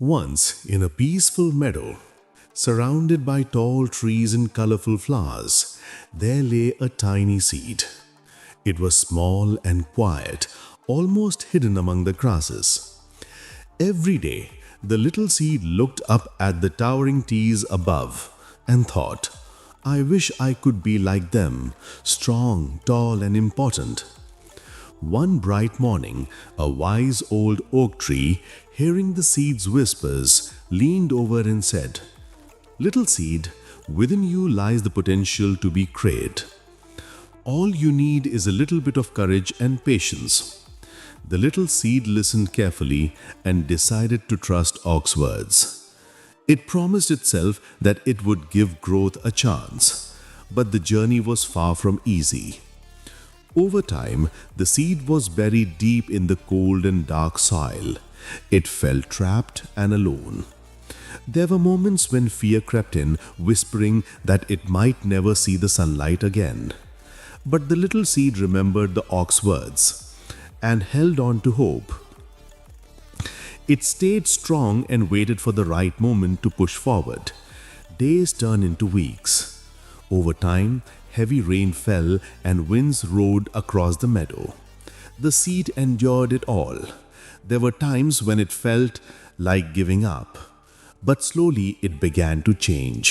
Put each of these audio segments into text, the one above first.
Once, in a peaceful meadow, surrounded by tall trees and colorful flowers, there lay a tiny seed. It was small and quiet, almost hidden among the grasses. Every day, the little seed looked up at the towering trees above and thought, I wish I could be like them, strong, tall, and important. One bright morning, a wise old oak tree, hearing the seed's whispers, leaned over and said, Little seed, within you lies the potential to be great. All you need is a little bit of courage and patience. The little seed listened carefully and decided to trust Oak's words. It promised itself that it would give growth a chance, but the journey was far from easy. Over time, the seed was buried deep in the cold and dark soil. It felt trapped and alone. There were moments when fear crept in, whispering that it might never see the sunlight again. But the little seed remembered the oak's words and held on to hope. It stayed strong and waited for the right moment to push forward. Days turned into weeks. Over time, heavy rain fell and winds roared across the meadow. The seed endured it all. There were times when it felt like giving up, but slowly it began to change.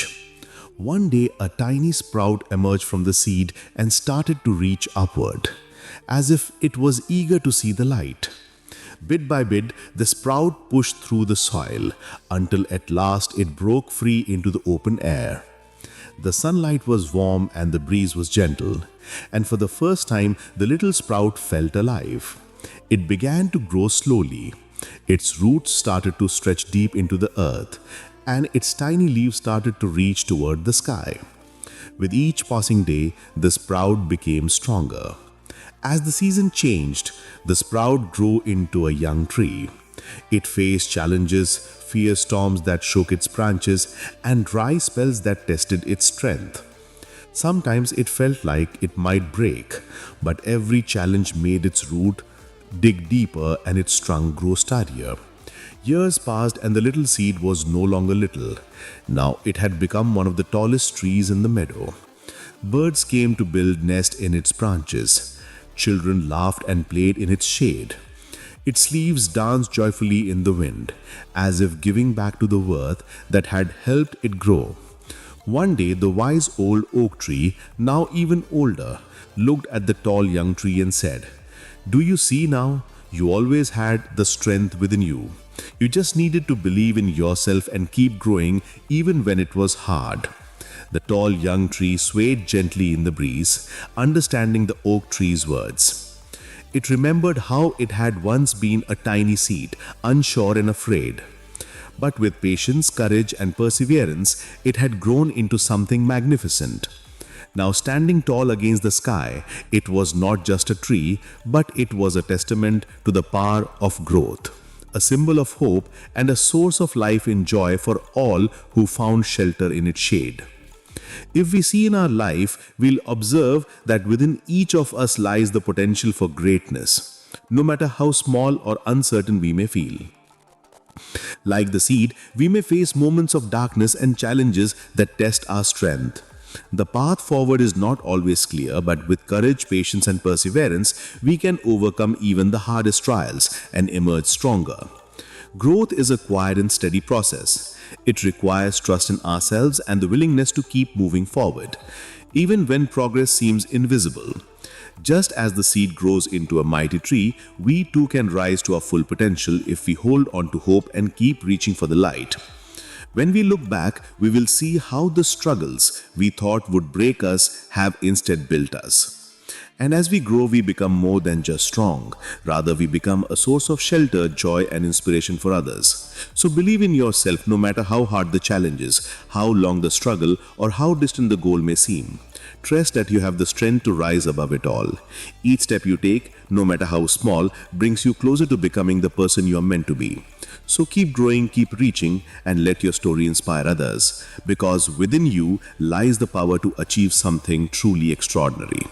One day, a tiny sprout emerged from the seed and started to reach upward, as if it was eager to see the light. Bit by bit, the sprout pushed through the soil until at last it broke free into the open air. The sunlight was warm and the breeze was gentle, and for the first time the little sprout felt alive. It began to grow slowly. Its roots started to stretch deep into the earth, and its tiny leaves started to reach toward the sky. With each passing day, the sprout became stronger. As the season changed, the sprout grew into a young tree. It faced challenges, fierce storms that shook its branches, and dry spells that tested its strength. Sometimes it felt like it might break, but every challenge made its root dig deeper and its trunk grow sturdier. Years passed and the little seed was no longer little. Now it had become one of the tallest trees in the meadow. Birds came to build nests in its branches. Children laughed and played in its shade. Its leaves danced joyfully in the wind, as if giving back to the earth that had helped it grow. One day, the wise old oak tree, now even older, looked at the tall young tree and said, Do you see now? You always had the strength within you. You just needed to believe in yourself and keep growing even when it was hard. The tall young tree swayed gently in the breeze, understanding the oak tree's words. It remembered how it had once been a tiny seed, unsure and afraid. But with patience, courage, and perseverance, it had grown into something magnificent. Now standing tall against the sky, it was not just a tree, but it was a testament to the power of growth, a symbol of hope and a source of life and joy for all who found shelter in its shade. If we see in our life, we'll observe that within each of us lies the potential for greatness, no matter how small or uncertain we may feel. Like the seed, we may face moments of darkness and challenges that test our strength. The path forward is not always clear, but with courage, patience, and perseverance, we can overcome even the hardest trials and emerge stronger. Growth is a quiet and steady process. It requires trust in ourselves and the willingness to keep moving forward, even when progress seems invisible. Just as the seed grows into a mighty tree, we too can rise to our full potential if we hold on to hope and keep reaching for the light. When we look back, we will see how the struggles we thought would break us have instead built us. And as we grow, we become more than just strong. Rather, we become a source of shelter, joy, and inspiration for others. So believe in yourself no matter how hard the challenge is, how long the struggle, or how distant the goal may seem. Trust that you have the strength to rise above it all. Each step you take, no matter how small, brings you closer to becoming the person you are meant to be. So keep growing, keep reaching, and let your story inspire others, because within you lies the power to achieve something truly extraordinary.